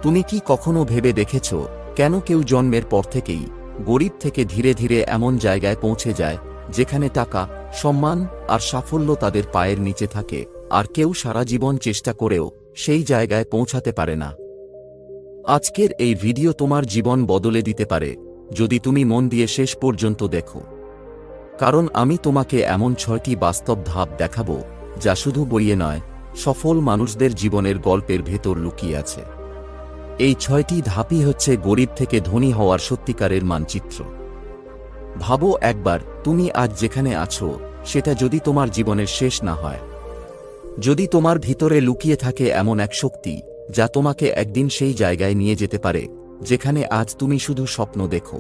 তুমি কি কখনো ভেবে দেখেছ কেন কেউ জন্মের পর থেকেই গরিব থেকে ধীরে ধীরে এমন জায়গায় পৌঁছে যায় যেখানে টাকা, সম্মান আর সাফল্য তাদের পায়ের নিচে থাকে, আর কেউ সারা জীবন চেষ্টা করেও সেই জায়গায় পৌঁছাতে পারে না? আজকের এই ভিডিও তোমার জীবন বদলে দিতে পারে যদি তুমি মন দিয়ে শেষ পর্যন্ত দেখো। কারণ আমি তোমাকে এমন 6টি বাস্তব ধাপ দেখাবো যা শুধু বইয়ে নয়, সফল মানুষদের জীবনের গল্পের ভেতর লুকিয়ে আছে। এই 6টি ধাপই হচ্ছে গরিব থেকে ধনী হওয়ার সত্যিকারের মানচিত্র। ভাবো একবার, তুমি আজ যেখানে আছো সেটা যদি তোমার জীবনের শেষ না হয়, যদি তোমার ভিতরে লুকিয়ে থাকে এমন এক শক্তি যা তোমাকে একদিন সেই জায়গায় নিয়ে যেতে পারে যেখানে আজ তুমি শুধু স্বপ্ন দেখো,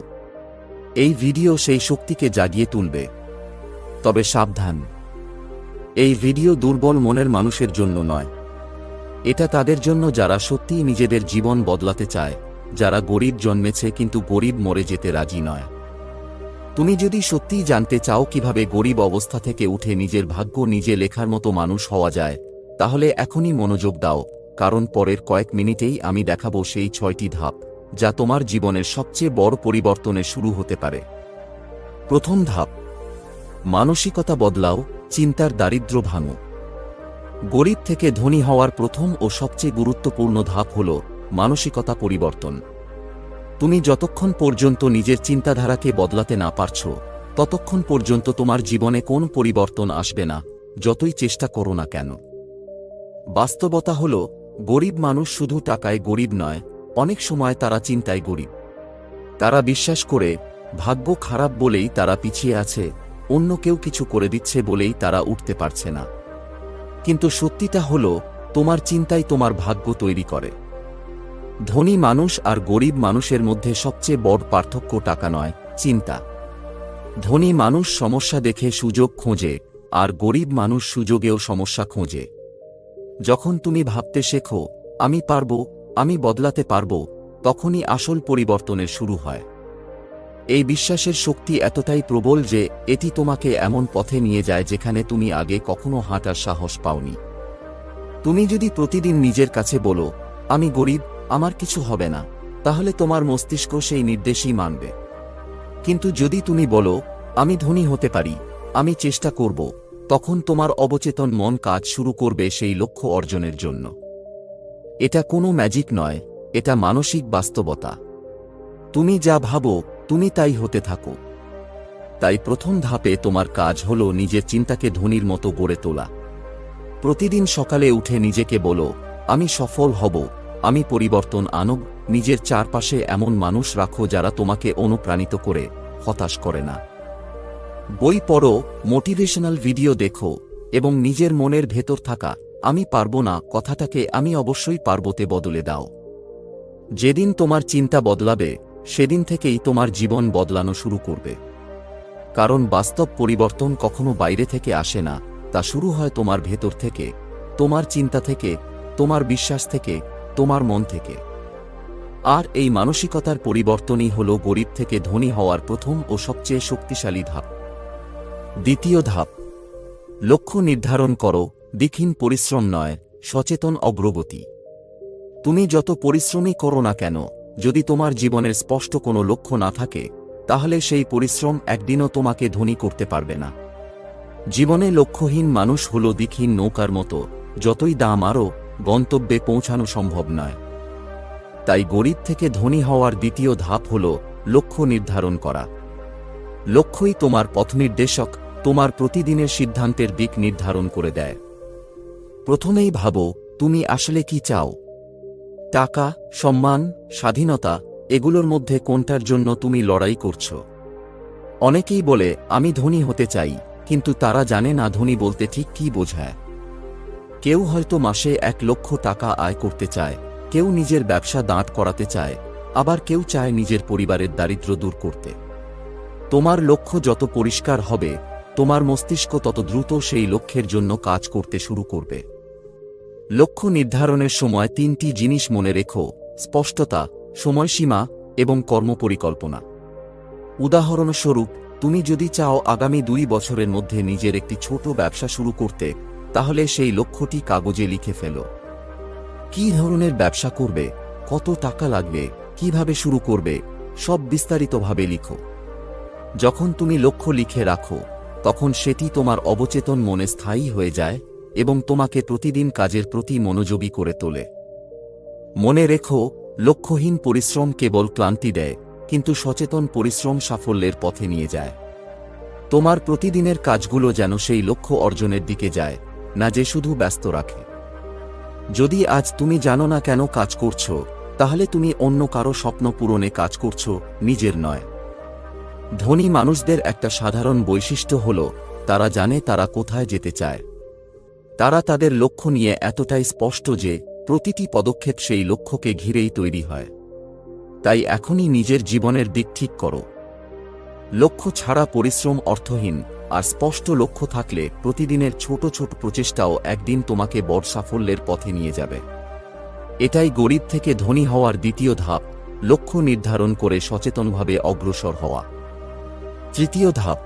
এই ভিডিও সেই শক্তিকে জাগিয়ে তুলবে। তবে সাবধান, এই ভিডিও দুর্বল মনের মানুষের জন্য নয়। এটা তাদের জন্য যারা সত্যিই নিজেদের জীবন বদলাতে চায়, যারা গরিব জন্মেছে কিন্তু গরিব মরে যেতে রাজি নয়। তুমি যদি সত্যিই জানতে চাও কিভাবে গরিব অবস্থা থেকে উঠে নিজের ভাগ্য নিজে লেখার মতো মানুষ হওয়া যায়, তাহলে এখনই মনোযোগ দাও, কারণ পরের কয়েক মিনিটেই আমি দেখাবো সেই 6টি ধাপ যা তোমার জীবনের সবচেয়ে বড় পরিবর্তনের শুরু হতে পারে। প্রথম ধাপ, মানসিকতা বদলাও, চিন্তার দারিদ্র্য ভাঙো। গরিব থেকে ধনী হওয়ার প্রথম ও সবচেয়ে গুরুত্বপূর্ণ ধাপ হল মানসিকতা পরিবর্তন। তুমি যতক্ষণ পর্যন্ত নিজের চিন্তাধারাকে বদলাতে না পারছো, ততক্ষণ পর্যন্ত তোমার জীবনে কোন পরিবর্তন আসবে না, যতই চেষ্টা করো না কেন। বাস্তবতা হল, গরিব মানুষ শুধু টাকায় গরিব নয়, অনেক সময় তারা চিন্তায় গরিব। তারা বিশ্বাস করে ভাগ্য খারাপ বলেই তারা পিছিয়ে আছে, অন্য কেউ কিছু করে দিচ্ছে বলেই তারা উঠতে পারছে না। কিন্তু সত্যিটা হল, তোমার চিন্তাই তোমার ভাগ্য তৈরি করে। ধনী মানুষ আর গরিব মানুষের মধ্যে সবচেয়ে বড় পার্থক্য টাকা নয়, চিন্তা। ধনী মানুষ সমস্যা দেখে সুযোগ খোঁজে, আর গরিব মানুষ সুযোগেও সমস্যা খোঁজে। যখন তুমি ভাবতে শেখো, আমি পারব, আমি বদলাতে পারব, তখনই আসল পরিবর্তনের শুরু হয়। এই বিশ্বাসের শক্তি এতটাই প্রবল যে এটি তোমাকে এমন পথে নিয়ে যায় যেখানে তুমি আগে কখনো হাঁটার সাহস পাওনি। তুমি যদি প্রতিদিন নিজের কাছে বলো, আমি গরিব, আমার কিছু হবে না, তাহলে তোমার মস্তিষ্ক সেই নির্দেশই মানবে। কিন্তু যদি তুমি বলো, আমি ধনী হতে পারি, আমি চেষ্টা করব, তখন তোমার অবচেতন মন কাজ শুরু করবে সেই লক্ষ্য অর্জনের জন্য। এটা কোনো ম্যাজিক নয়, এটা মানসিক বাস্তবতা। তুমি যা ভাবো তুমি তাই হতে থাকো। তাই প্রথম ধাপে তোমার কাজ হল নিজের চিন্তাকে ধনীর মতো গড়ে তোলা। প্রতিদিন সকালে উঠে নিজেকে বলো, আমি সফল হব, আমি পরিবর্তন আনব। নিজের চারপাশে এমন মানুষ রাখো যারা তোমাকে অনুপ্রাণিত করে, হতাশ করে না। বই পড়ো, মোটিভেশনাল ভিডিও দেখো, এবং নিজের মনের ভেতর থাকা আমি পারবো না কথাটাকে আমি অবশ্যই পারবোতে বদলে দাও। যেদিন তোমার চিন্তা বদলাবে, সেদিন থেকেই তোমার জীবন বদলানো শুরু করবে। কারণ বাস্তব পরিবর্তন কখনো বাইরে থেকে আসে না, তা শুরু হয় তোমার ভেতর থেকে, তোমার চিন্তা থেকে, তোমার বিশ্বাস থেকে, তোমার মন থেকে। আর এই মানসিকতার পরিবর্তনই হল গরিব থেকে ধনী হওয়ার প্রথম ও সবচেয়ে শক্তিশালী ধাপ। দ্বিতীয় ধাপ, লক্ষ্য নির্ধারণ করো, দীক্ষিণ পরিশ্রম নয়, সচেতন অগ্রগতি। তুমি যত পরিশ্রমই করো না কেন, যদি তোমার জীবনের স্পষ্ট কোনো লক্ষ্য না থাকে, তাহলে সেই পরিশ্রম একদিনও তোমাকে ধনী করতে পারবে না। জীবনে লক্ষ্যহীন মানুষ হল দিকহীন নৌকার মতো, যতই দাম আরও, গন্তব্যে পৌঁছানো সম্ভব নয়। তাই গরিব থেকে ধনী হওয়ার দ্বিতীয় ধাপ হল লক্ষ্য নির্ধারণ করা। লক্ষ্যই তোমার পথনির্দেশক, তোমার প্রতিদিনের সিদ্ধান্তের দিক নির্ধারণ করে দেয়। প্রথমেই ভাবো, তুমি আসলে কি চাও? টাকা, সম্মান, স্বাধীনতা, এগুলোর মধ্যে কোনটার জন্য তুমি লড়াই করছো? অনেকেই বলে, আমি ধনী হতে চাই, কিন্তু তারা জানে না ধনী বলতে ঠিক কী বোঝায়। কেউ হয়তো মাসে 1 লক্ষ টাকা আয় করতে চায়, কেউ নিজের ব্যবসা দাঁড় করাতে চায়, আবার কেউ চায় নিজের পরিবারের দারিদ্র্য দূর করতে। তোমার লক্ষ্য যত পরিষ্কার হবে, তোমার মস্তিষ্ক তত দ্রুত সেই লক্ষ্যের জন্য কাজ করতে শুরু করবে। লক্ষ্য নির্ধারণের সময় 3টি জিনিস মনে রেখো: স্পষ্টতা, সময়সীমা এবং কর্মপরিকল্পনা। উদাহরণস্বরূপ, তুমি যদি চাও আগামী 2 বছরের মধ্যে নিজের একটি ছোট ব্যবসা শুরু করতে, তাহলে সেই লক্ষ্যটি কাগজে লিখে ফেলো। কী ধরনের ব্যবসা করবে, কত টাকা লাগবে, কিভাবে শুরু করবে, সব বিস্তারিতভাবে লিখো। যখন তুমি লক্ষ্য লিখে রাখো, তখন সেটি তোমার অবচেতন মনে স্থায়ী হয়ে যায় এবং তোমাকে প্রতিদিন কাজের প্রতি মনোযোগী করে তোলে। মনে রেখো, লক্ষ্যহীন পরিশ্রম কেবল ক্লান্তি দেয়, কিন্তু সচেতন পরিশ্রম সাফল্যের পথে নিয়ে যায়। তোমার প্রতিদিনের কাজগুলো যেন সেই লক্ষ্য অর্জনের দিকে যায়, না যে শুধু ব্যস্ত রাখে। যদি আজ তুমি জানো না কেন কাজ করছো, তাহলে তুমি অন্য কারো স্বপ্ন পূরণে কাজ করছো, নিজের নয়। ধনী মানুষদের একটা সাধারণ বৈশিষ্ট্য হল, তারা জানে তারা কোথায় যেতে চায়। তারা তাদের লক্ষ্য নিয়ে এতটাই স্পষ্ট যে প্রতিটি পদক্ষেপ সেই লক্ষ্যকে ঘিরেই তৈরি হয়। তাই এখনই নিজের জীবনের দিক ঠিক করো। লক্ষ্য ছাড়া পরিশ্রম অর্থহীন, আর স্পষ্ট লক্ষ্য থাকলে প্রতিদিনের ছোট ছোট প্রচেষ্টাও একদিন তোমাকে বড় সাফল্যের পথে নিয়ে যাবে। এটাই গরিব থেকে ধনী হওয়ার দ্বিতীয় ধাপ, লক্ষ্য নির্ধারণ করে সচেতনভাবে অগ্রসর হওয়া। তৃতীয় ধাপ,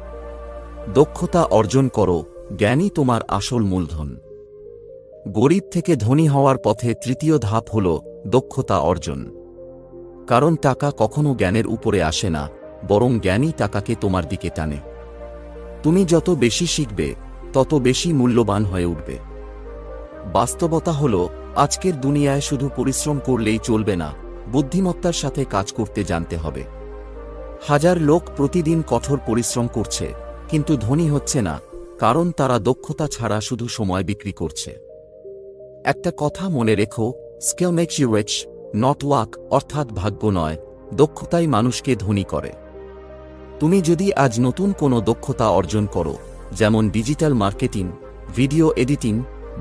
দক্ষতা অর্জন করো, জ্ঞানই তোমার আসল মূলধন। গরিব থেকে ধনী হওয়ার পথে তৃতীয় ধাপ হল দক্ষতা অর্জন। কারণ টাকা কখনো জ্ঞানের উপরে আসে না, বরং জ্ঞানই টাকাকে তোমার দিকে টানে। তুমি যত বেশি শিখবে, তত বেশি মূল্যবান হয়ে উঠবে। বাস্তবতা হল, আজকের দুনিয়ায় শুধু পরিশ্রম করলেই চলবে না, বুদ্ধিমত্তার সাথে কাজ করতে জানতে হবে। হাজার লোক প্রতিদিন কঠোর পরিশ্রম করছে, কিন্তু ধনী হচ্ছে না, কারণ তারা দক্ষতা ছাড়া শুধু সময় বিক্রি করছে। একটা কথা মনে রেখো, skill makes you rich, not luck, অর্থাৎ ভাগ্য নয়, দক্ষতাই মানুষকে ধনী করে। তুমি যদি আজ নতুন কোনো দক্ষতা অর্জন করো, যেমন ডিজিটাল মার্কেটিং, ভিডিও এডিটিং,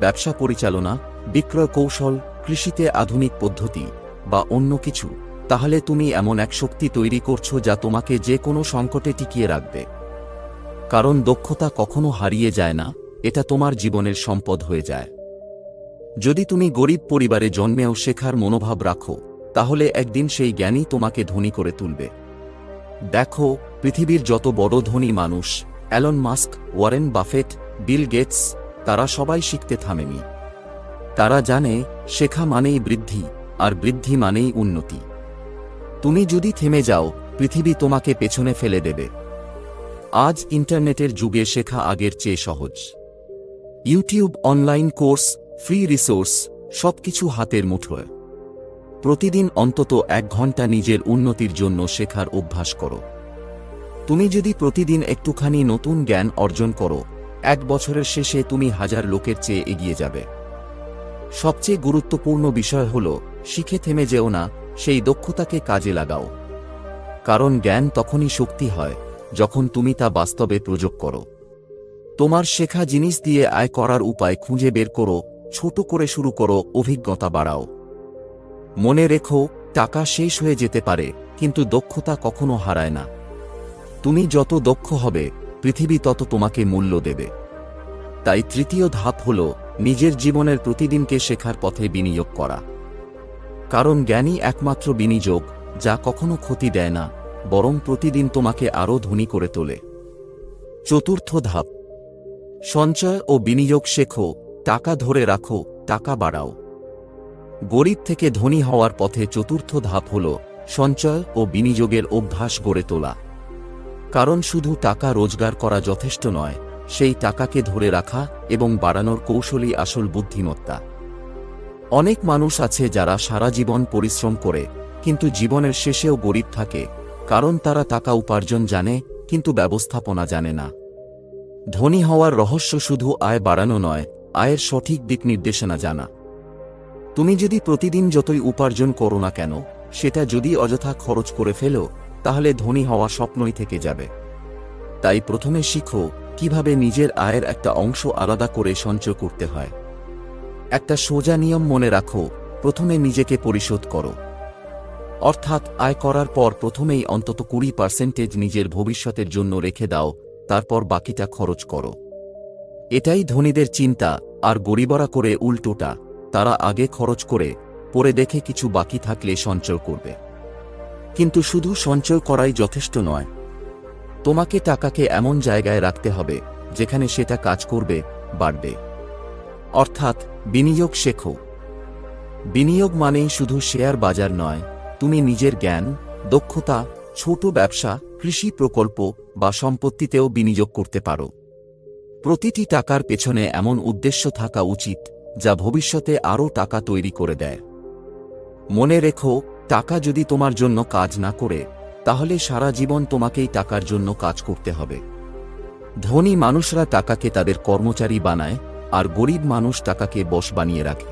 ব্যবসা পরিচালনা, বিক্রয় কৌশল, কৃষিতে আধুনিক পদ্ধতি বা অন্য কিছু, তাহলে তুমি এমন এক শক্তি তৈরি করছো যা তোমাকে যে কোনো সংকটে টিকিয়ে রাখবে। কারণ দক্ষতা কখনো হারিয়ে যায় না, এটা তোমার জীবনের সম্পদ হয়ে যায়। যদি তুমি গরিব পরিবারে জন্মেও শেখার মনোভাব রাখো, তাহলে একদিন সেই জ্ঞানই তোমাকে ধনী করে তুলবে। দেখো, পৃথিবীর যত বড় ধনী মানুষ, Elon Musk, Warren Buffett, Bill Gates, তারা সবাই শিখতে থামেনি। তারা জানে, শেখা মানেই বৃদ্ধি, আর বৃদ্ধি মানেই উন্নতি। তুমি যদি থেমে যাও, পৃথিবী তোমাকে পেছনে ফেলে দেবে। আজ ইন্টারনেটের যুগে শেখা আগের চেয়ে সহজ। YouTube, online course, free resource, সবকিছু হাতের মুঠোয়। প্রতিদিন অন্তত 1 ঘন্টা নিজের উন্নতির জন্য শেখার অভ্যাস করো। তুমি যদি প্রতিদিন একটুখানি নতুন জ্ঞান অর্জন করো, 1 বছরের শেষে তুমি হাজার লোকের চেয়ে এগিয়ে যাবে। সবচেয়ে গুরুত্বপূর্ণ বিষয় হল, শিখে থেমে যেও না, সেই দক্ষতাকে কাজে লাগাও। কারণ জ্ঞান তখনই শক্তি হয়, যখন তুমি তা বাস্তবে প্রয়োগ করো। তোমার শেখা জিনিস দিয়ে আয় করার উপায় খুঁজে বের করো, ছোট করে শুরু করো, অভিজ্ঞতা বাড়াও। মনে রেখো, টাকা শেষ হয়ে যেতে পারে, কিন্তু দক্ষতা কখনো হারায় না। তুমি যত দক্ষ হবে, পৃথিবী তত তোমাকে মূল্য দেবে। তাই তৃতীয় ধাপ হল নিজের জীবনের প্রতিদিনকে শেখার পথে বিনিয়োগ করা। কারণ জ্ঞানই একমাত্র বিনিয়োগ, যা কখনো ক্ষতি দেয় না, বরং প্রতিদিন তোমাকে আরও ধনী করে তোলে। চতুর্থ ধাপ, সঞ্চয় ও বিনিয়োগ শেখো, টাকা ধরে রাখো, টাকা বাড়াও। গরিব থেকে ধনী হওয়ার পথে চতুর্থ ধাপ হল সঞ্চয় ও বিনিয়োগের অভ্যাস গড়ে তোলা। কারণ শুধু টাকা রোজগার করা যথেষ্ট নয়, সেই টাকাকে ধরে রাখা এবং বাড়ানোর কৌশলই আসল বুদ্ধিমত্তা। অনেক মানুষ আছে যারা সারা জীবন পরিশ্রম করে, কিন্তু জীবনের শেষেও গরিব থাকে, কারণ তারা টাকা উপার্জন জানে, কিন্তু ব্যবস্থাপনা জানে না। ধনী হওয়ার রহস্য শুধু আয় বাড়ানো নয়, আয়ের সঠিক দিক নির্দেশনা জানা। তুমি যদি প্রতিদিন যতই উপার্জন করো না কেন, সেটা যদি অযথা খরচ করে ফেলো, তাহলে ধনী হওয়া স্বপ্নই থেকে যাবে। তাই প্রথমে শিখো কিভাবে নিজের আয়ের একটা অংশ আলাদা করে সঞ্চয় করতে হয়। একটা সোজা নিয়ম মনে রাখো, প্রথমে নিজেকে পরিশোধ করো। অর্থাৎ আয় করার পর প্রথমেই অন্তত 20% নিজের ভবিষ্যতের জন্য রেখে দাও, তারপর বাকিটা খরচ করো। এটাই ধনীদের চিন্তা, আর গরিবরা করে উল্টোটা, তারা আগে খরচ করে পরে দেখে কিছু বাকি থাকলে সঞ্চয় করবে। কিন্তু শুধু সঞ্চয় করাই যথেষ্ট নয়, তোমাকে টাকাকে এমন জায়গায় রাখতে হবে যেখানে সেটা কাজ করবে, বাড়বে। অর্থাৎ বিনিয়োগ শেখো। বিনিয়োগ মানেই শুধু শেয়ার বাজার নয়, তুমি নিজের জ্ঞান, দক্ষতা, ছোট ব্যবসা, কৃষি প্রকল্প বা সম্পত্তিতেও বিনিয়োগ করতে পারো। প্রতিটি টাকার পেছনে এমন উদ্দেশ্য থাকা উচিত যা ভবিষ্যতে আরও টাকা তৈরি করে দেয়। মনে রেখো, টাকা যদি তোমার জন্য কাজ না করে, তাহলে সারা জীবন তোমাকেই টাকার জন্য কাজ করতে হবে। ধনী মানুষরা টাকাকে তাদের কর্মচারী বানায়, আর গরিব মানুষ টাকাকে বশ বানিয়ে রাখে।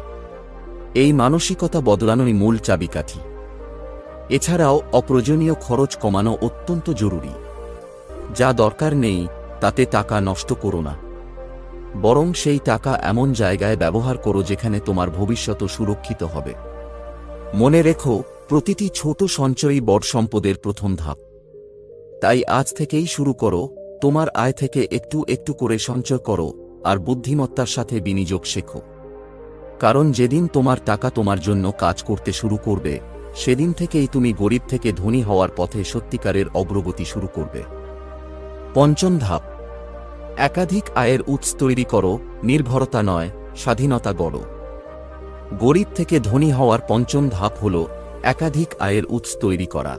এই মানসিকতা বদলানোই মূল চাবিকাঠি। এছাড়াও অপ্রয়োজনীয় খরচ কমানো অত্যন্ত জরুরি। যা দরকার নেই তাতে টাকা নষ্ট করো না, বরং সেই টাকা এমন জায়গায় ব্যবহার করো যেখানে তোমার ভবিষ্যৎ সুরক্ষিত হবে। মনে রেখো, প্রতিটি ছোট সঞ্চয়ই বড় সম্পদের প্রথম ধাপ। তাই আজ থেকেই শুরু করো, তোমার আয় থেকে একটু একটু করে সঞ্চয় করো আর বুদ্ধিমত্তার সাথে বিনিয়োগ শেখো। কারণ যেদিন তোমার টাকা তোমার জন্য কাজ করতে শুরু করবে, সেদিন থেকেই তুমি গরিব থেকে ধনী হওয়ার পথে সত্যিকারের অগ্রগতি শুরু করবে। পঞ্চম ধাপ, একাধিক আয়ের উৎস তৈরি করো, নির্ভরতা নয়, স্বাধীনতা গড়ো। গরিব থেকে ধনী হওয়ার পঞ্চম ধাপ হল একাধিক আয়ের উৎস তৈরি করা।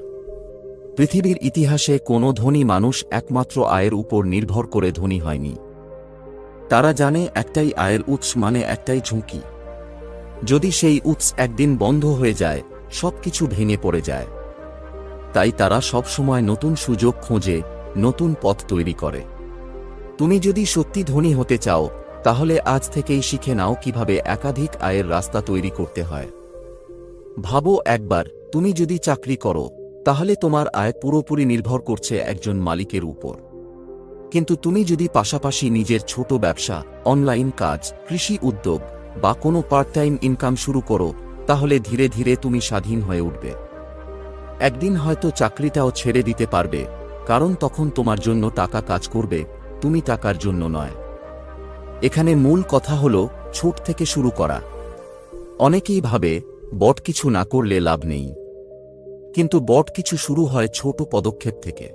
পৃথিবীর ইতিহাসে কোনো ধনী মানুষ একমাত্র আয়ের উপর নির্ভর করে ধনী হয়নি। তারা জানে একটাই আয়ের উৎস মানে একটাই ঝুঁকি। যদি সেই উৎস একদিন বন্ধ হয়ে যায়, সবকিছু ভেঙে পড়ে যায়। তাই তারা সবসময় নতুন সুযোগ খোঁজে, নতুন পথ তৈরি করে। তুমি যদি সত্যি ধনী হতে চাও, তাহলে আজ থেকেই শিখে নাও কিভাবে একাধিক আয়ের রাস্তা তৈরি করতে হয়। ভাবো একবার, তুমি যদি চাকরি করো, তাহলে তোমার আয় পুরোপুরি নির্ভর করছে একজন মালিকের উপর। কিন্তু তুমি যদি পাশাপাশি নিজের ছোট ব্যবসা, অনলাইন কাজ, কৃষি উদ্যোগ বা কোনো পার্ট টাইম ইনকাম শুরু করো, তাহলে ধীরে ধীরে তুমি স্বাধীন হয়ে উঠবে। একদিন হয়তো চাকরিটাও ছেড়ে দিতে পারবে, কারণ তখন তোমার জন্য টাকা কাজ করবে, তুমি টাকার জন্য নয়। এখানে মূল কথা হলো ছোট থেকে শুরু করা। অনেকেই ভাবে বড় কিছু না করলে লাভ নেই, কিন্তু বড় কিছু শুরু হয় ছোট পদক্ষেপ থেকে।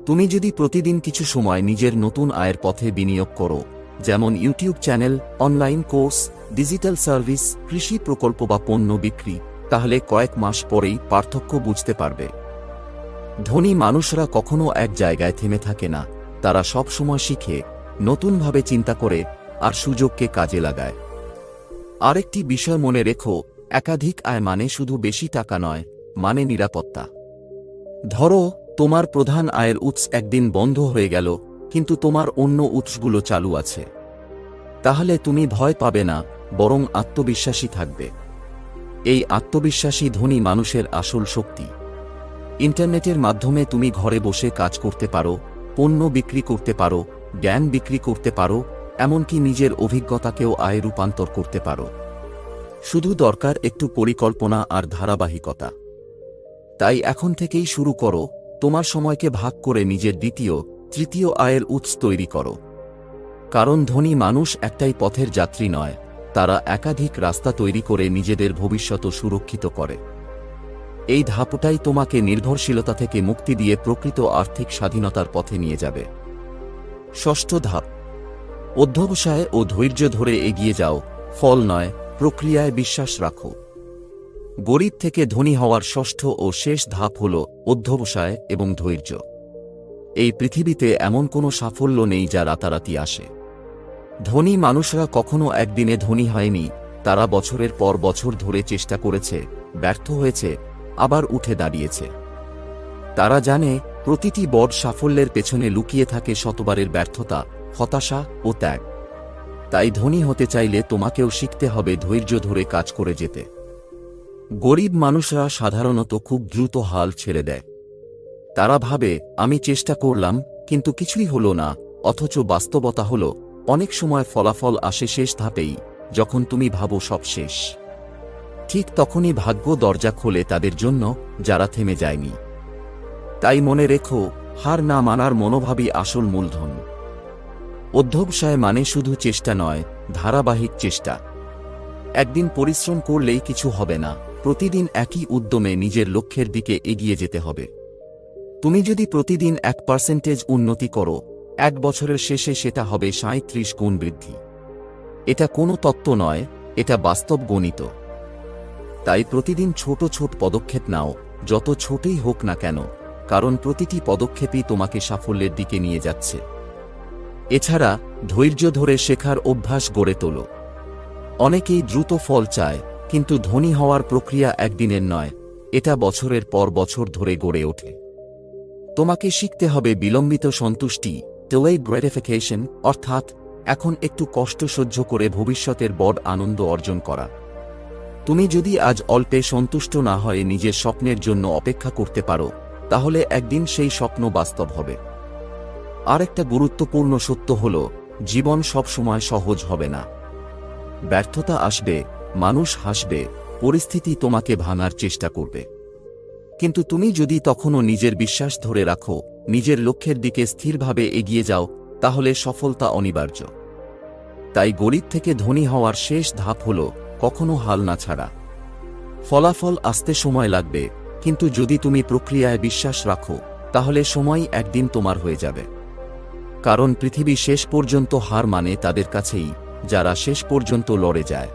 তুমি যদি প্রতিদিন কিছু সময় নিজের নতুন আয়ের পথে বিনিয়োগ করো, যেমন YouTube channel, online course, digital service, কৃষি প্রকল্প বা পণ্য বিক্রি, তাহলে কয়েক মাস পরেই পার্থক্য বুঝতে পারবে। ধনী মানুষরা কখনো এক জায়গায় থেমে থাকে না, তারা সব সময় শিখে, নতুনভাবে চিন্তা করে আর সুযোগকে কাজে লাগায়। আরেকটি বিষয় মনে রেখো, একাধিক আয় মানে শুধু বেশি টাকা নয়, মানে নিরাপত্তা। ধরো, তোমার প্রধান আয়ের উৎস একদিন বন্ধ হয়ে গেল, কিন্তু তোমার অন্য উৎসগুলো চালু আছে। তাহলে তুমি ভয় পাবে না, বরং আত্মবিশ্বাসী থাকবে। এই আত্মবিশ্বাসী ধনী মানুষের আসল শক্তি। ইন্টারনেটের মাধ্যমে তুমি ঘরে বসে কাজ করতে পারো, পণ্য বিক্রি করতে পারো, জ্ঞান বিক্রি করতে পারো, এমনকি নিজের অভিজ্ঞতাকেও আয়ে রূপান্তর করতে পারো। শুধু দরকার একটু পরিকল্পনা আর ধারাবাহিকতা। তাই এখন থেকেই শুরু করো, তোমার সময়কে ভাগ করে নিজের দ্বিতীয়, তৃতীয় আয়ের উৎস তৈরি করো। কারণ ধনী মানুষ একটাই পথের যাত্রী নয়, তারা একাধিক রাস্তা তৈরি করে নিজেদের ভবিষ্যৎ সুরক্ষিত করে। এই ধাপটাই তোমাকে নির্ভরশীলতা থেকে মুক্তি দিয়ে প্রকৃত আর্থিক স্বাধীনতার পথে নিয়ে যাবে। ষষ্ঠ ধাপ, অধ্যবসায় ও ধৈর্য ধরে এগিয়ে যাও, ফল নয়, প্রক্রিয়ায় বিশ্বাস রাখো। গরিব থেকে ধনী হওয়ার ষষ্ঠ ও শেষ ধাপ হল অধ্যবসায় এবং ধৈর্য। এই পৃথিবীতে এমন কোনো সাফল্য নেই যা রাতারাতি আসে। ধনী মানুষরা কখনো একদিনে ধনী হয়নি, তারা বছরের পর বছর ধরে চেষ্টা করেছে, ব্যর্থ হয়েছে, আবার উঠে দাঁড়িয়েছে। তারা জানে প্রতিটি বড় সাফল্যের পেছনে লুকিয়ে থাকে শতবারের ব্যর্থতা, হতাশা ও ত্যাগ। তাই ধনী হতে চাইলে তোমাকেও শিখতে হবে ধৈর্য ধরে কাজ করে যেতে। গরিব মানুষরা সাধারণত খুব দ্রুত হাল ছেড়ে দেয়। তারা ভাবে, আমি চেষ্টা করলাম কিন্তু কিছুই হলো না, অথচ বাস্তবতা হলো অনেক সময় ফলাফল আসে শেষ ধাপেই, যখন তুমি ভাবো সব শেষ। ঠিক তখনই ভাগ্য দরজা খোলে তাদের জন্য, যারা থেমে যায়নি। তাই মনে রেখো, হার না মানার মনোভাবই আসল মূলধন। অধ্যবসায় মানে শুধু চেষ্টা নয়, ধারাবাহিক চেষ্টা। একদিন পরিশ্রম করলেই কিছু হবে না, প্রতিদিন একই উদ্যমে নিজের লক্ষ্যের দিকে এগিয়ে যেতে হবে। তুমি যদি প্রতিদিন 1% উন্নতি করো, এক বছরের শেষে সেটা হবে 37 গুণ বৃদ্ধি। এটা কোনো তত্ত্ব নয়, এটা বাস্তব গণিত। তাই প্রতিদিন ছোট ছোট পদক্ষেপ নাও, যত ছোটই হোক না কেন, কারণ প্রতিটি পদক্ষেপই তোমাকে সাফল্যের দিকে নিয়ে যাচ্ছে। এছাড়া ধৈর্য ধরে শেখার অভ্যাস গড়ে তোলো। অনেকেই দ্রুত ফল চায়, কিন্তু ধনী হওয়ার প্রক্রিয়া একদিনের নয়, এটা বছরের পর বছর ধরে গড়ে ওঠে। তোমাকে শিখতে হবে বিলম্বিত সন্তুষ্টি, delayed gratification, অর্থাৎ এখন একটু কষ্ট সহ্য করে ভবিষ্যতের বড় আনন্দ অর্জন করা। তুমি যদি আজ অল্পে সন্তুষ্ট না হয়ে নিজের স্বপ্নের জন্য অপেক্ষা করতে পারো, তাহলে একদিন সেই স্বপ্ন বাস্তব হবে। আরেকটা গুরুত্বপূর্ণ সত্য হল, জীবন সবসময় সহজ হবে না। ব্যর্থতা আসবে, মানুষ হাসবে, পরিস্থিতি তোমাকে ভাঙার চেষ্টা করবে। কিন্তু তুমি যদি তখনও নিজের বিশ্বাস ধরে রাখো, নিজের লক্ষ্যের দিকে স্থিরভাবে এগিয়ে যাও, তাহলে সফলতা অনিবার্য। তাই গরিব থেকে ধনী হওয়ার শেষ ধাপ হল কখনো হাল না ছাড়া। ফলাফল আসতে সময় লাগবে, কিন্তু যদি তুমি প্রক্রিয়ায় বিশ্বাস রাখো, তাহলে সময় একদিন তোমার হয়ে যাবে। কারণ পৃথিবী শেষ পর্যন্ত হার মানে তাদের কাছেই, যারা শেষ পর্যন্ত লড়ে যায়।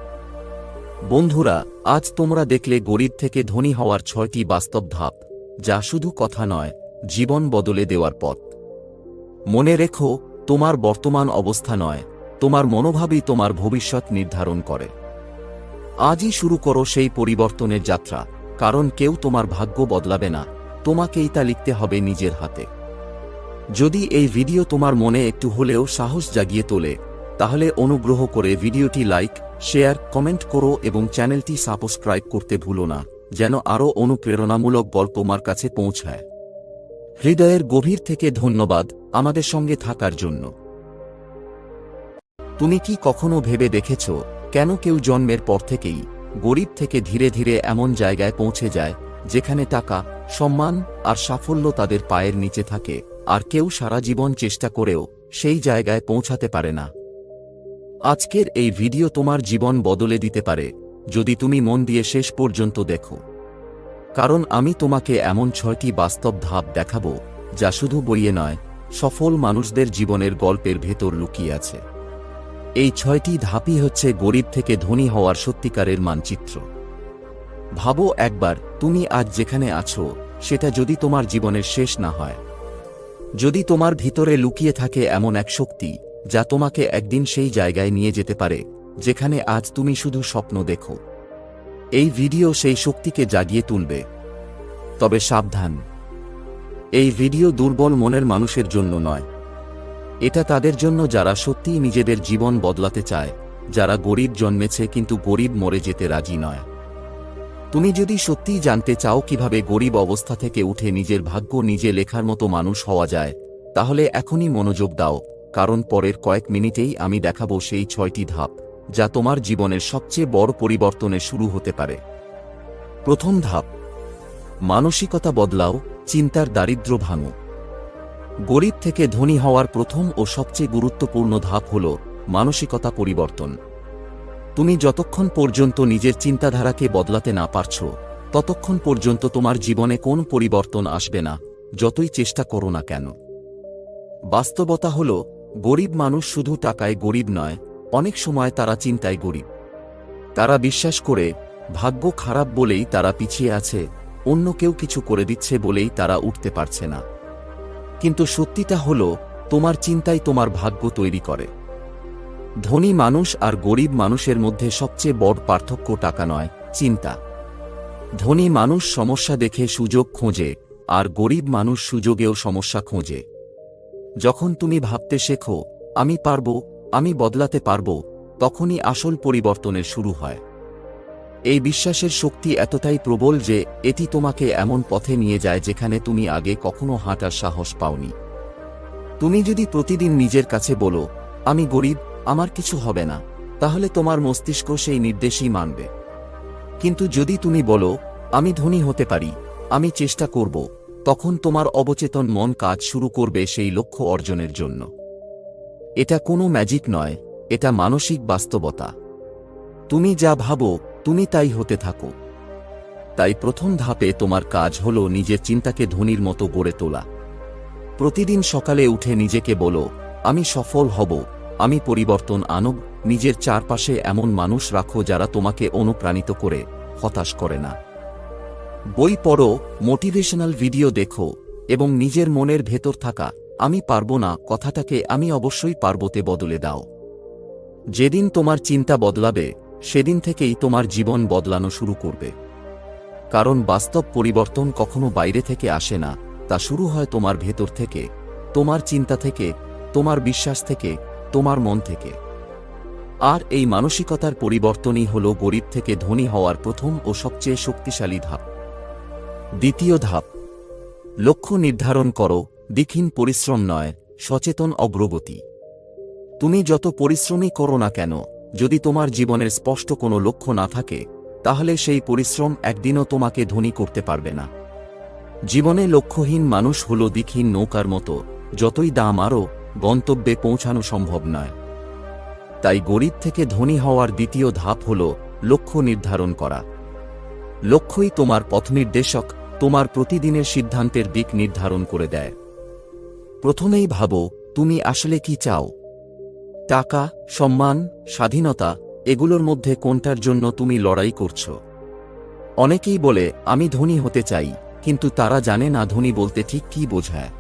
বন্ধুরা, আজ তোমরা দেখলে গরিব থেকে ধনী হওয়ার 6টি বাস্তব ধাপ, যা শুধু কথা নয়, জীবন বদলে দেওয়ার পথ। মনে রেখো, তোমার বর্তমান অবস্থা নয়, তোমার মনোভাবই তোমার ভবিষ্যৎ নির্ধারণ করে। আজই শুরু করো সেই পরিবর্তনের যাত্রা, কারণ কেউ তোমার ভাগ্য বদলাবে না, তোমাকেই তা লিখতে হবে নিজের হাতে। যদি এই ভিডিও তোমার মনে একটু হলেও সাহস জাগিয়ে তোলে, তাহলে অনুগ্রহ করে ভিডিওটি লাইক, শেয়ার, কমেন্ট করো এবং চ্যানেলটি সাবস্ক্রাইব করতে ভুলো না, যেন আরও অনুপ্রেরণামূলক গল্প তোমার কাছে পৌঁছায়। হৃদয়ের গভীর থেকে ধন্যবাদ আমাদের সঙ্গে থাকার জন্য। তুমি কি কখনো ভেবে দেখেছ, কেন কেউ জন্মের পর থেকেই গরিব থেকে ধীরে ধীরে এমন জায়গায় পৌঁছে যায়, যেখানে টাকা, সম্মান আর সাফল্য তাদের পায়ের নিচে থাকে, আর কেউ সারা জীবন চেষ্টা করেও সেই জায়গায় পৌঁছাতে পারে না? আজকের এই ভিডিও তোমার জীবন বদলে দিতে পারে, যদি তুমি মন দিয়ে শেষ পর্যন্ত দেখো। কারণ আমি তোমাকে এমন 6টি বাস্তব ধাপ দেখাবো, যা শুধু বইয়ে নয়, সফল মানুষদের জীবনের গল্পের ভেতর লুকিয়ে আছে। এই 6টি ধাপই হচ্ছে গরিব থেকে ধনী হওয়ার সত্যিকারের মানচিত্র। ভাবো একবার, তুমি আজ যেখানে আছো, সেটা যদি তোমার জীবনের শেষ না হয়, যদি তোমার ভিতরে লুকিয়ে থাকে এমন এক শক্তি, যা তোমাকে একদিন সেই জায়গায় নিয়ে যেতে পারে, যেখানে আজ তুমি শুধু স্বপ্ন দেখো। এই ভিডিও সেই শক্তিকে জাগিয়ে তুলবে। তবে সাবধান, এই ভিডিও দুর্বল মনের মানুষের জন্য নয়। এটা তাদের জন্য যারা সত্যিই নিজেদের জীবন বদলাতে চায়, যারা গরিব জন্মেছে কিন্তু গরিব মরে যেতে রাজি নয়। তুমি যদি সত্যিই জানতে চাও কিভাবে গরিব অবস্থা থেকে উঠে নিজের ভাগ্য নিজে লেখার মতো মানুষ হওয়া যায়, তাহলে এখনই মনোযোগ দাও, কারণ পরের কয়েক মিনিটেই আমি দেখাবো সেই 6টি ধাপ, যা তোমার জীবনের সবচেয়ে বড় পরিবর্তনের শুরু হতে পারে। প্রথম ধাপ, মানসিকতা বদলাও, চিন্তার দারিদ্র্য ভাঙো। গরিব থেকে ধনী হওয়ার প্রথম ও সবচেয়ে গুরুত্বপূর্ণ ধাপ হল মানসিকতা পরিবর্তন। তুমি যতক্ষণ পর্যন্ত নিজের চিন্তাধারাকে বদলাতে না পারছো, ততক্ষণ পর্যন্ত তোমার জীবনে কোন পরিবর্তন আসবে না, যতই চেষ্টা করো না কেন। বাস্তবতা হল, গরিব মানুষ শুধু টাকায় গরিব নয়, অনেক সময় তারা চিন্তায় গরিব। তারা বিশ্বাস করে, ভাগ্য খারাপ বলেই তারা পিছিয়ে আছে, অন্য কেউ কিছু করে দিচ্ছে বলেই তারা উঠতে পারছে না। কিন্তু সত্যিটা হল, তোমার চিন্তাই তোমার ভাগ্য তৈরি করে। ধনী মানুষ আর গরিব মানুষের মধ্যে সবচেয়ে বড় পার্থক্য টাকা নয়, চিন্তা। ধনী মানুষ সমস্যা দেখে সুযোগ খোঁজে, আর গরিব মানুষ সুযোগেও সমস্যা খোঁজে। যখন তুমি ভাবতে শেখো, আমি পারব, আমি বদলাতে পারব, তখনই আসল পরিবর্তনের শুরু হয়। এই বিশ্বাসের শক্তি এতটাই প্রবল যে এটি তোমাকে এমন পথে নিয়ে যায় যেখানে তুমি আগে কখনো হাঁটার সাহস পাওনি। তুমি যদি প্রতিদিন নিজের কাছে বলো, আমি গরিব, আমার কিছু হবে না, তাহলে তোমার মস্তিষ্ক সেই নির্দেশই মানবে। কিন্তু যদি তুমি বলো, আমি ধনী হতে পারি, আমি চেষ্টা করব, তখন তোমার অবচেতন মন কাজ শুরু করবে সেই লক্ষ্য অর্জনের জন্য। এটা কোনো ম্যাজিক নয়, এটা মানসিক বাস্তবতা। তুমি যা ভাবো, তুমি তাই হতে থাকো। তাই প্রথম ধাপে তোমার কাজ হলো নিজের চিন্তাকে ধনীর মতো গড়ে তোলা। প্রতিদিন সকালে উঠে নিজেকে বলো, আমি সফল হব, আমি পরিবর্তন আনব। নিজের চারপাশে এমন মানুষ রাখো যারা তোমাকে অনুপ্রাণিত করে, হতাশ করে না। বই পড়ো, মোটিভেশনাল ভিডিও দেখো এবং নিজের মনের ভেতর থাকা আমি পারবো না কথাটাকে আমি অবশ্যই পারবোতে বদলে দাও। যেদিন তোমার চিন্তা বদলাবে সেদিন থেকেই তোমার জীবন বদলানো শুরু করবে। কারণ বাস্তব পরিবর্তন কখনো বাইরে থেকে আসে না, তা শুরু হয় তোমার ভেতর থেকে, তোমার চিন্তা থেকে, তোমার বিশ্বাস থেকে, তোমার মন থেকে। আর এই মানসিকতার পরিবর্তনই হল গরিব থেকে ধনী হওয়ার প্রথম ও সবচেয়ে শক্তিশালী ধাপ। দ্বিতীয় ধাপ, লক্ষ্য নির্ধারণ করো, দীক্ষিণ পরিশ্রম নয়, সচেতন অগ্রগতি। তুমি যত পরিশ্রমই করো না কেন, যদি তোমার জীবনের স্পষ্ট কোনো লক্ষ্য না থাকে, তাহলে সেই পরিশ্রম একদিনও তোমাকে ধনী করতে পারবে না। জীবনে লক্ষ্যহীন মানুষ হল দিকহীন নৌকার মতো, যতই দাম আরও গন্তব্যে পৌঁছানো সম্ভব নয়। তাই গরিব থেকে ধনী হওয়ার দ্বিতীয় ধাপ হল লক্ষ্য নির্ধারণ করা। লক্ষ্যই তোমার পথনির্দেশক, তোমার প্রতিদিনের সিদ্ধান্তের দিক নির্ধারণ করে দেয়। প্রথমেই ভাবো, তুমি আসলে কি চাও? টাকা, সম্মান, স্বাধীনতা, এগুলোর মধ্যে কোনটার জন্য তুমি লড়াই করছো? অনেকেই বলে আমি ধনী হতে চাই, কিন্তু তারা জানে না ধনী বলতে ঠিক কী বোঝায়।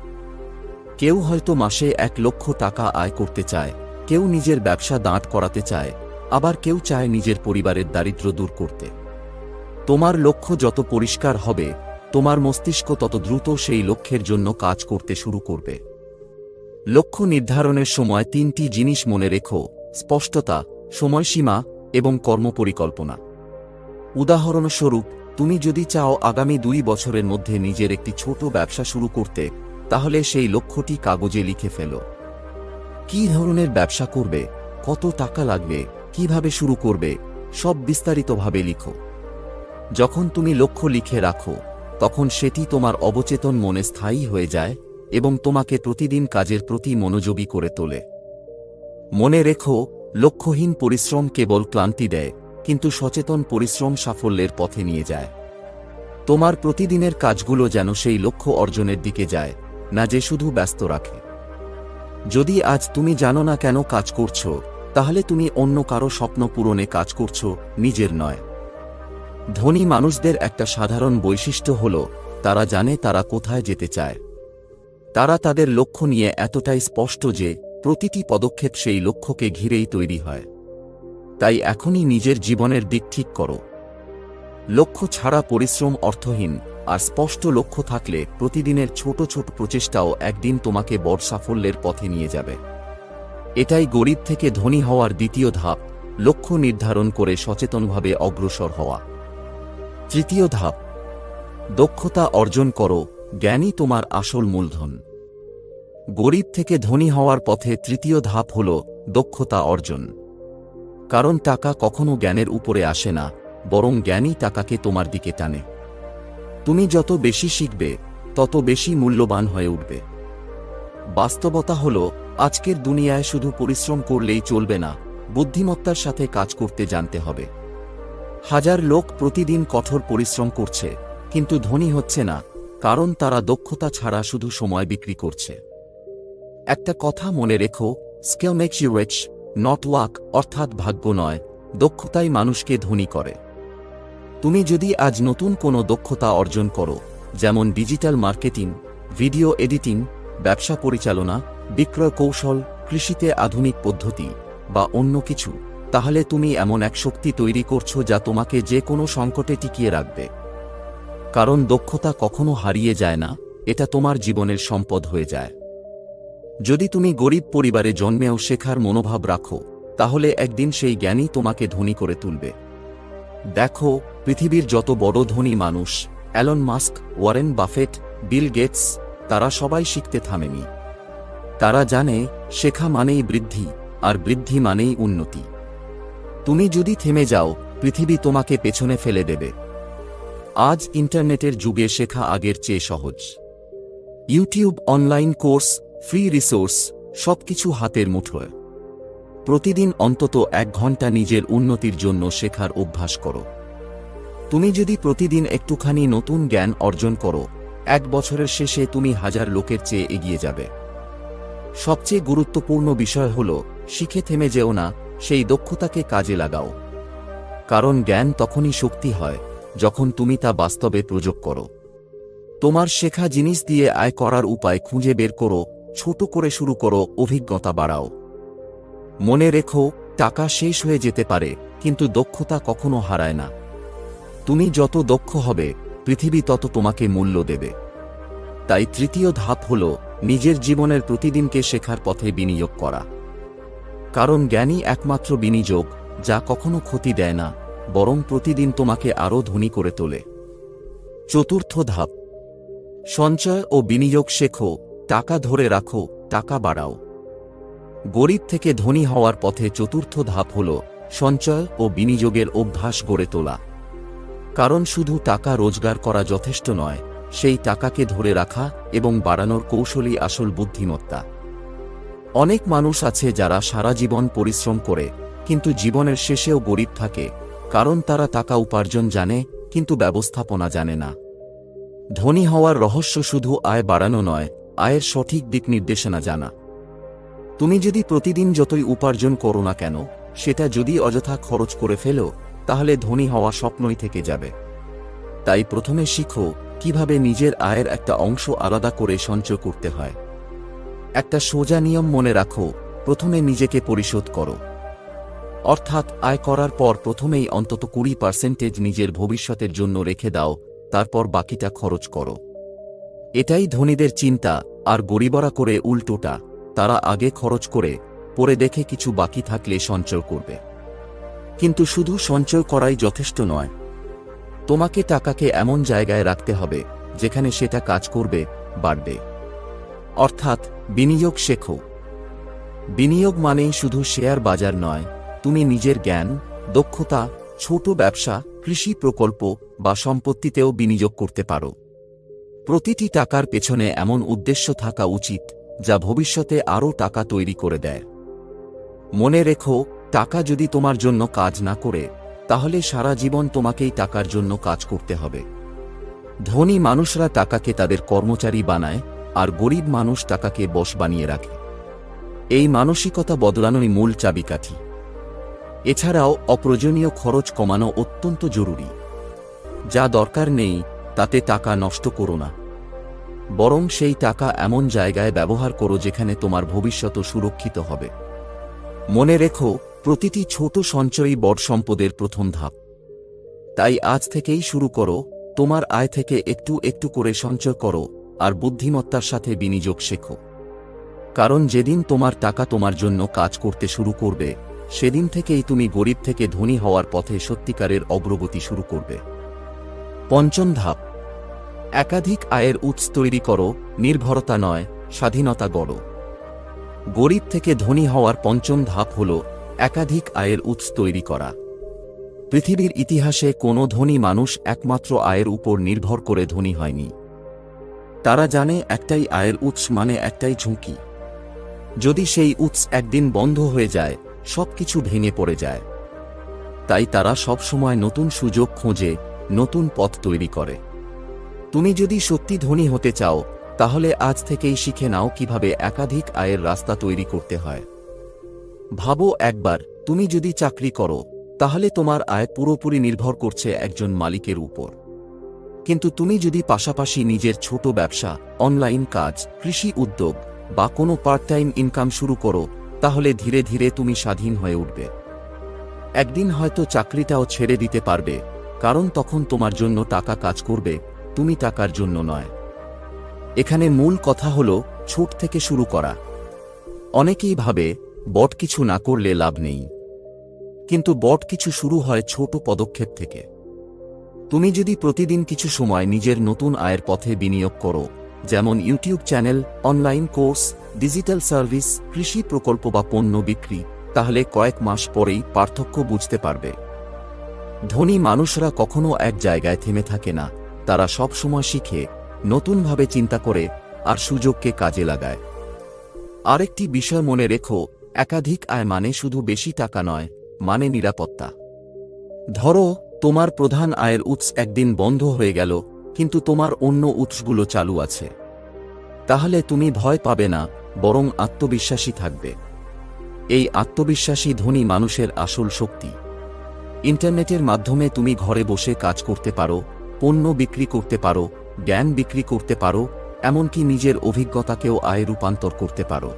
কেউ হয়তো মাসে 1 লক্ষ টাকা আয় করতে চায়, কেউ নিজের ব্যবসা দাঁড় করাতে চায়, আবার কেউ চায় নিজের পরিবারের দারিদ্র্য দূর করতে। তোমার লক্ষ্য যত পরিষ্কার হবে, তোমার মস্তিষ্ক তত দ্রুত সেই লক্ষ্যের জন্য কাজ করতে শুরু করবে। লক্ষ্য নির্ধারণের সময় 3টি জিনিস মনে রেখো: স্পষ্টতা, সময়সীমা এবং কর্মপরিকল্পনা। উদাহরণস্বরূপ, তুমি যদি চাও আগামী 2 বছরের মধ্যে নিজের একটি ছোট ব্যবসা শুরু করতে, তাহলে সেই লক্ষ্যটি কাগজে লিখে ফেলো। কী ধরনের ব্যবসা করবে, কত টাকা লাগবে, কিভাবে শুরু করবে, সব বিস্তারিতভাবে লিখো। যখন তুমি লক্ষ্য লিখে রাখো, তখন সেটি তোমার অবচেতন মনে স্থায়ী হয়ে যায় এবং তোমাকে প্রতিদিন কাজের প্রতি মনোযোগী করে তোলে। মনে রেখো, লক্ষ্যহীন পরিশ্রম কেবল ক্লান্তি দেয়, কিন্তু সচেতন পরিশ্রম সাফল্যের পথে নিয়ে যায়। তোমার প্রতিদিনের কাজগুলো যেন সেই লক্ষ্য অর্জনের দিকে যায়, না যে শুধু ব্যস্ত রাখে। যদি আজ তুমি জানো না কেন কাজ করছো, তাহলে তুমি অন্য কারো স্বপ্ন পূরণে কাজ করছো, নিজের নয়। ধনী মানুষদের একটা সাধারণ বৈশিষ্ট্য হল, তারা জানে তারা কোথায় যেতে চায়। তারা তাদের লক্ষ্য নিয়ে এতটাই স্পষ্ট যে প্রতিটি পদক্ষেপ সেই লক্ষ্যকে ঘিরেই তৈরি হয়। তাই এখনই নিজের জীবনের দিক ঠিক করো। লক্ষ্য ছাড়া পরিশ্রম অর্থহীন, আর স্পষ্ট লক্ষ্য থাকলে প্রতিদিনের ছোট ছোট প্রচেষ্টাও একদিন তোমাকে বড় সাফল্যের পথে নিয়ে যাবে। এটাই গরিব থেকে ধনী হওয়ার দ্বিতীয় ধাপ, লক্ষ্য নির্ধারণ করে সচেতনভাবে অগ্রসর হওয়া। তৃতীয় ধাপ, দক্ষতা অর্জন করো, জ্ঞানই তোমার আসল মূলধন। গরিব থেকে ধনী হওয়ার পথে তৃতীয় ধাপ হল দক্ষতা অর্জন। কারণ টাকা কখনো জ্ঞানের উপরে আসে না, বরং জ্ঞানই টাকাকে তোমার দিকে টানে। তুমি যত বেশি শিখবে, তত বেশি মূল্যবান হয়ে উঠবে। বাস্তবতা হল, আজকের দুনিয়ায় শুধু পরিশ্রম করলেই চলবে না, বুদ্ধিমত্তার সাথে কাজ করতে জানতে হবে। হাজার লোক প্রতিদিন কঠোর পরিশ্রম করছে, কিন্তু ধনী হচ্ছে না, কারণ তারা দক্ষতা ছাড়া শুধু সময় বিক্রি করছে। একটা কথা মনে রেখো, skill makes you rich, not luck, অর্থাৎ ভাগ্য নয়, দক্ষতাই মানুষকে ধনী করে। তুমি যদি আজ নতুন কোনো দক্ষতা অর্জন করো, যেমন ডিজিটাল মার্কেটিং, ভিডিও এডিটিং, ব্যবসা পরিচালনা, বিক্রয় কৌশল, কৃষিতে আধুনিক পদ্ধতি বা অন্য কিছু, তাহলে তুমি এমন এক শক্তি তৈরি করছো যা তোমাকে যে কোনো সংকটে টিকিয়ে রাখবে। কারণ দক্ষতা কখনো হারিয়ে যায় না, এটা তোমার জীবনের সম্পদ হয়ে যায়। যদি তুমি গরিব পরিবারে জন্মেও শেখার মনোভাব রাখো, তাহলে একদিন সেই জ্ঞানই তোমাকে ধনী করে তুলবে। দেখো, পৃথিবীর যত বড় ধনী মানুষ, Elon Musk, Warren Buffett, Bill Gates, তারা সবাই শিখতে থামেনি। তারা জানে, শেখা মানেই বৃদ্ধি, আর বৃদ্ধি মানেই উন্নতি। তুমি যদি থেমে যাও, পৃথিবী তোমাকে পেছনে ফেলে দেবে। আজ ইন্টারনেটের যুগে শেখা আগের চেয়ে সহজ। YouTube, online course, free resource, সবকিছু হাতের মুঠোয়। প্রতিদিন অন্তত 1 ঘন্টা নিজের উন্নতির জন্য শেখার অভ্যাস করো। তুমি যদি প্রতিদিন একটুখানি নতুন জ্ঞান অর্জন করো, 1 বছরের শেষে তুমি হাজার লোকের চেয়ে এগিয়ে যাবে। সবচেয়ে গুরুত্বপূর্ণ বিষয় হল, শিখে থেমে যেও না, সেই দক্ষতাকে কাজে লাগাও। কারণ জ্ঞান তখনই শক্তি হয় যখন তুমি তা বাস্তবে প্রয়োগ করো। তোমার শেখা জিনিস দিয়ে আয় করার উপায় খুঁজে বের করো, ছোট করে শুরু করো, অভিজ্ঞতা বাড়াও। মনে রেখো, টাকা শেষ হয়ে যেতে পারে, কিন্তু দক্ষতা কখনো হারায় না। তুমি যত দক্ষ হবে, পৃথিবী তত তোমাকে মূল্য দেবে। তাই তৃতীয় ধাপ হল নিজের জীবনের প্রতিদিনকে শেখার পথে বিনিয়োগ করা। কারণ জ্ঞানই একমাত্র বিনিয়োগ যা কখনো ক্ষতি দেয় না, বরং প্রতিদিন তোমাকে আরও ধনী করে তোলে। চতুর্থ ধাপ, সঞ্চয় ও বিনিয়োগ শেখো, টাকা ধরে রাখো, টাকা বাড়াও। গরিব থেকে ধনী হওয়ার পথে চতুর্থ ধাপ হল সঞ্চয় ও বিনিয়োগের অভ্যাস গড়ে তোলা। কারণ শুধু টাকা রোজগার করা যথেষ্ট নয়, সেই টাকাকে ধরে রাখা এবং বাড়ানোর কৌশলই আসল বুদ্ধিমত্তা। অনেক মানুষ আছে যারা সারা জীবন পরিশ্রম করে কিন্তু জীবনের শেষেও গরিব থাকে, কারণ তারা টাকা উপার্জন জানে কিন্তু ব্যবস্থাপনা জানে না। ধনী হওয়ার রহস্য শুধু আয় বাড়ানো নয়, আয়ের সঠিক দিক নির্দেশনা জানা। তুমি যদি প্রতিদিন যতই উপার্জন করো না কেন, সেটা যদি অযথা খরচ করে ফেলো, তাহলে ধনী হওয়া স্বপ্নই থেকে যাবে। তাই প্রথমে শিখো কিভাবে নিজের আয়ের একটা অংশ আলাদা করে সঞ্চয় করতে হয়। একটা সোজা নিয়ম মনে রাখো, প্রথমে নিজেকে পরিশোধ করো। অর্থাৎ আয় করার পর প্রথমেই অন্তত 20% নিজের ভবিষ্যতের জন্য রেখে দাও, তারপর বাকিটা খরচ করো। এটাই ধনীদের চিন্তা, আর গরিবরা করে উল্টোটা। তারা আগে খরচ করে পরে দেখে কিছু বাকি থাকলে সঞ্চয় করবে। কিন্তু শুধু সঞ্চয় করাই যথেষ্ট নয়, তোমাকে টাকাকে এমন জায়গায় রাখতে হবে যেখানে সেটা কাজ করবে, বাড়বে। অর্থাৎ বিনিয়োগ শেখো। বিনিয়োগ মানেই শুধু শেয়ার বাজার নয়, তুমি নিজের জ্ঞান, দক্ষতা, ছোট ব্যবসা, কৃষি প্রকল্প বা সম্পত্তিতেও বিনিয়োগ করতে পারো। প্রতিটি টাকার পেছনে এমন উদ্দেশ্য থাকা উচিত যা ভবিষ্যতে আরও টাকা তৈরি করে দেয়। মনে রেখো, টাকা যদি তোমার জন্য কাজ না করে, তাহলে সারা জীবন তোমাকেই টাকার জন্য কাজ করতে হবে। ধনী মানুষরা টাকাকে তাদের কর্মচারী বানায়, আর গরিব মানুষ টাকাকে বশ বানিয়ে রাখে। এই মানসিকতা বদলানোই মূল চাবিকাঠি। এছাড়াও অপ্রয়োজনীয় খরচ কমানো অত্যন্ত জরুরি। যা দরকার নেই তাতে টাকা নষ্ট করো না, বরং সেই টাকা এমন জায়গায় ব্যবহার করো যেখানে তোমার ভবিষ্যৎ সুরক্ষিত হবে। মনে রেখো, প্রতিটি ছোট সঞ্চয়ই বড় সম্পদের প্রথম ধাপ। তাই আজ থেকেই শুরু করো, তোমার আয় থেকে একটু একটু করে সঞ্চয় করো, আর বুদ্ধিমত্তার সাথে বিনিয়োগ শেখো। কারণ যেদিন তোমার টাকা তোমার জন্য কাজ করতে শুরু করবে, সেদিন থেকেই তুমি গরিব থেকে ধনী হওয়ার পথে সত্যিকারের অগ্রগতি শুরু করবে। পঞ্চম ধাপ, একাধিক আয়ের উৎস তৈরি করো, নির্ভরতা নয়, স্বাধীনতা গড়ো। গরিব থেকে ধনী হওয়ার পঞ্চম ধাপ হল একাধিক আয়ের উৎস তৈরি করা। পৃথিবীর ইতিহাসে কোনো ধনী মানুষ একমাত্র আয়ের উপর নির্ভর করে ধনী হয়নি। তারা জানে একটাই আয়ের উৎস মানে একটাই ঝুঁকি। যদি সেই উৎস একদিন বন্ধ হয়ে যায়, সবকিছু ভেঙে পড়ে যায়। তাই তারা সব সময় নতুন সুযোগ খোঁজে, নতুন পথ তৈরি করে। তুমি যদি সত্যি ধনী হতে চাও, তাহলে আজ থেকেই শিখে নাও কিভাবে একাধিক আয়ের রাস্তা তৈরি করতে হয়। ভাবো একবার, তুমি যদি চাকরি করো, তাহলে তোমার আয় পুরোপুরি নির্ভর করছে একজন মালিকের উপর। কিন্তু তুমি যদি পাশাপাশি নিজের ছোট ব্যবসা, অনলাইন কাজ, কৃষি উদ্যোগ বা কোনো পার্ট টাইম ইনকাম শুরু করো, তাহলে ধীরে ধীরে তুমি স্বাধীন হয়ে উঠবে। একদিন হয়তো চাকরিটাও ছেড়ে দিতে পারবে, কারণ তখন তোমার জন্য টাকা কাজ করবে, তুমি টাকার জন্য নয়। এখানে মূল কথা হলো ছোট থেকে শুরু করা। অনেকেই ভাবে বড় কিছু না করলে লাভ নেই, কিন্তু বড় কিছু শুরু হয় ছোট পদক্ষেপ থেকে। তুমি যদি প্রতিদিন কিছু সময় নিজের নতুন আয়ের পথে বিনিয়োগ করো, যেমন YouTube channel, online course, digital service, কৃষি প্রকল্প বা পণ্য বিক্রি, তাহলে কয়েক মাস পরেই পার্থক্য বুঝতে পারবে। ধনী মানুষরা কখনো এক জায়গায় থেমে থাকে না, তারা সব সময় শিখে, নতুনভাবে চিন্তা করে আর সুযোগকে কাজে লাগায়। আরেকটি বিষয় মনে রেখো, একাধিক আয় মানে শুধু বেশি টাকা নয়, মানে নিরাপত্তা। ধরো তোমার প্রধান আয়ের উৎস একদিন বন্ধ হয়ে গেল, কিন্তু তোমার অন্য উৎসগুলো চালু আছে। তাহলে তুমি ভয় পাবে না, বরং আত্মবিশ্বাসী থাকবে। এই আত্মবিশ্বাসী ধনী মানুষের আসল শক্তি। ইন্টারনেটের মাধ্যমে তুমি ঘরে বসে কাজ করতে পারো, পণ্য বিক্রি করতে পারো, জ্ঞান বিক্রি করতে পারো, এমনকি নিজের অভিজ্ঞতাকেও আয়ে রূপান্তর করতে পারো।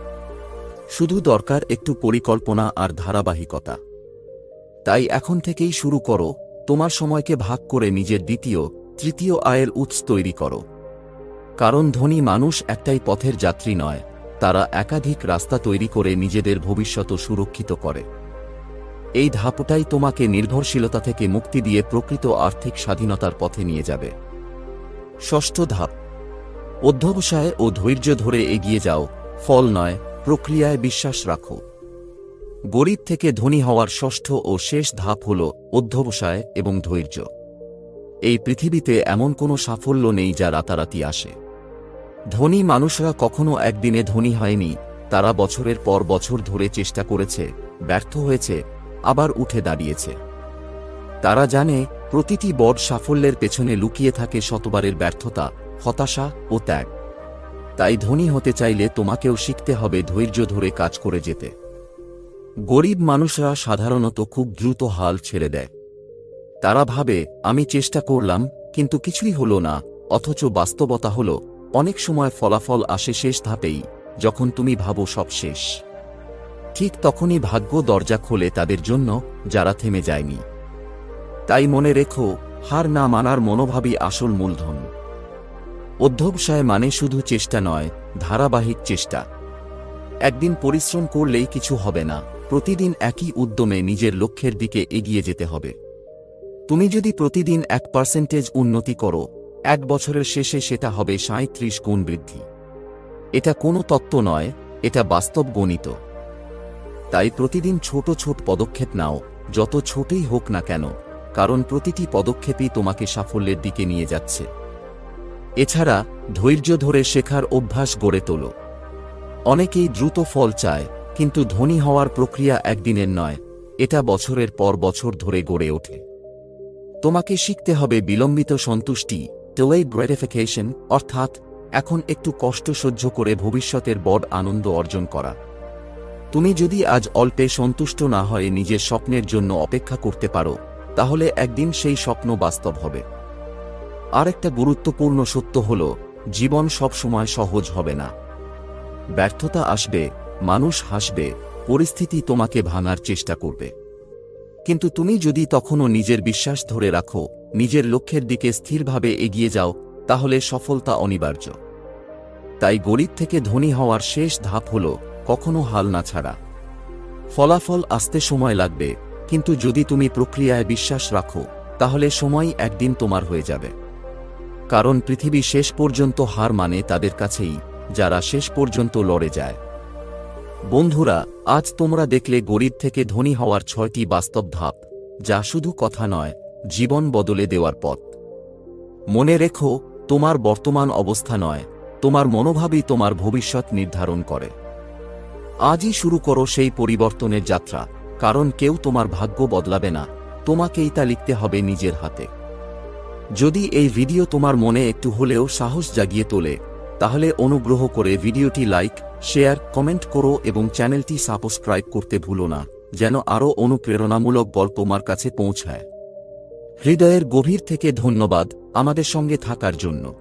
শুধু দরকার একটু পরিকল্পনা আর ধারাবাহিকতা। তাই এখন থেকেই শুরু করো, তোমার সময়কে ভাগ করে নিজের দ্বিতীয়, তৃতীয় আয়ের উৎস তৈরি করো। কারণ ধনী মানুষ একটাই পথের যাত্রী নয়, তারা একাধিক রাস্তা তৈরি করে নিজেদের ভবিষ্যৎ সুরক্ষিত করে। এই ধাপটাই তোমাকে নির্ভরশীলতা থেকে মুক্তি দিয়ে প্রকৃত আর্থিক স্বাধীনতার পথে নিয়ে যাবে। ষষ্ঠ ধাপ, অধ্যবসায় ও ধৈর্য ধরে এগিয়ে যাও, ফল নয়, প্রক্রিয়ায় বিশ্বাস রাখো। গরিব থেকে ধনী হওয়ার ষষ্ঠ ও শেষ ধাপ হল অধ্যবসায় এবং ধৈর্য। এই পৃথিবীতে এমন কোনো সাফল্য নেই যা রাতারাতি আসে। ধনী মানুষরা কখনো একদিনে ধনী হয়নি, তারা বছরের পর বছর ধরে চেষ্টা করেছে, ব্যর্থ হয়েছে, আবার উঠে দাঁড়িয়েছে। তারা জানে প্রতিটি বড় সাফল্যের পেছনে লুকিয়ে থাকে শতবারের ব্যর্থতা, হতাশা ও ত্যাগ। তাই ধনী হতে চাইলে তোমাকেও শিখতে হবে ধৈর্য ধরে কাজ করে যেতে। গরিব মানুষরা সাধারণত খুব দ্রুত হাল ছেড়ে দেয়। তারা ভাবে, আমি চেষ্টা করলাম কিন্তু কিছুই হলো না, অথচ বাস্তবতা হল অনেক সময় ফলাফল আসে শেষ ধাপেই, যখন তুমি ভাবো সব শেষ। ঠিক তখনই ভাগ্য দরজা খোলে তাদের জন্য, যারা থেমে যায়নি। তাই মনে রেখো, হার না মানার মনোভাবই আসল মূলধন। অধ্যবসায় মানে শুধু চেষ্টা নয়, ধারাবাহিক চেষ্টা। একদিন পরিশ্রম করলেই কিছু হবে না, প্রতিদিন একই উদ্যমে নিজের লক্ষ্যের দিকে এগিয়ে যেতে হবে। তুমি যদি প্রতিদিন 1% উন্নতি করো, এক বছরের শেষে সেটা হবে 37 গুণ বৃদ্ধি। এটা কোনো তত্ত্ব নয়, এটা বাস্তব গণিত। তাই প্রতিদিন ছোট ছোট পদক্ষেপ নাও, যত ছোটই হোক না কেন, কারণ প্রতিটি পদক্ষেপই তোমাকে সাফল্যের দিকে নিয়ে যাচ্ছে। এছাড়া ধৈর্য ধরে শেখার অভ্যাস গড়ে তোলো। অনেকেই দ্রুত ফল চায়, কিন্তু ধনী হওয়ার প্রক্রিয়া একদিনের নয়, এটা বছরের পর বছর ধরে গড়ে ওঠে। তোমাকে শিখতে হবে বিলম্বিত সন্তুষ্টি, delayed gratification, অর্থাৎ এখন একটু কষ্ট সহ্য করে ভবিষ্যতের বড় আনন্দ অর্জন করা। তুমি যদি আজ অল্পে সন্তুষ্ট না হয়ে নিজের স্বপ্নের জন্য অপেক্ষা করতে পারো, তাহলে একদিন সেই স্বপ্ন বাস্তব হবে। আরেকটা গুরুত্বপূর্ণ সত্য হল, জীবন সবসময় সহজ হবে না। ব্যর্থতা আসবে, মানুষ হাসবে, পরিস্থিতি তোমাকে ভাঙার চেষ্টা করবে। কিন্তু তুমি যদি তখনও নিজের বিশ্বাস ধরে রাখো, নিজের লক্ষ্যের দিকে স্থিরভাবে এগিয়ে যাও, তাহলে সফলতা অনিবার্য। তাই গরিব থেকে ধনী হওয়ার শেষ ধাপ হল কখনো হাল না ছাড়া। ফলাফল আসতে সময় লাগবে, কিন্তু যদি তুমি প্রক্রিয়ায় বিশ্বাস রাখো, তাহলে সময় একদিন তোমার হয়ে যাবে। কারণ পৃথিবী শেষ পর্যন্ত হার মানে তাদের কাছেই, যারা শেষ পর্যন্ত লড়ে যায়। বন্ধুরা, আজ তোমরা দেখলে গরিব থেকে ধনী হওয়ার 6টি বাস্তব ধাপ, যা শুধু কথা নয়, জীবন বদলে দেওয়ার পথ। মনে রেখো, তোমার বর্তমান অবস্থা নয়, তোমার মনোভাবই তোমার ভবিষ্যৎ নির্ধারণ করে। আজই শুরু করো সেই পরিবর্তনের যাত্রা, কারণ কেউ তোমার ভাগ্য বদলাবে না, তোমাকেই তা লিখতে হবে নিজের হাতে। যদি এই ভিডিও তোমার মনে একটু হলেও সাহস জাগিয়ে তোলে, তাহলে অনুগ্রহ করে ভিডিওটি লাইক, শেয়ার, কমেন্ট করো এবং চ্যানেলটি সাবস্ক্রাইব করতে ভুলো না, যেন আরও অনুপ্রেরণামূলক গল্প তোমার কাছে পৌঁছায়। হৃদয়ের গভীর থেকে ধন্যবাদ আমাদের সঙ্গে থাকার জন্য।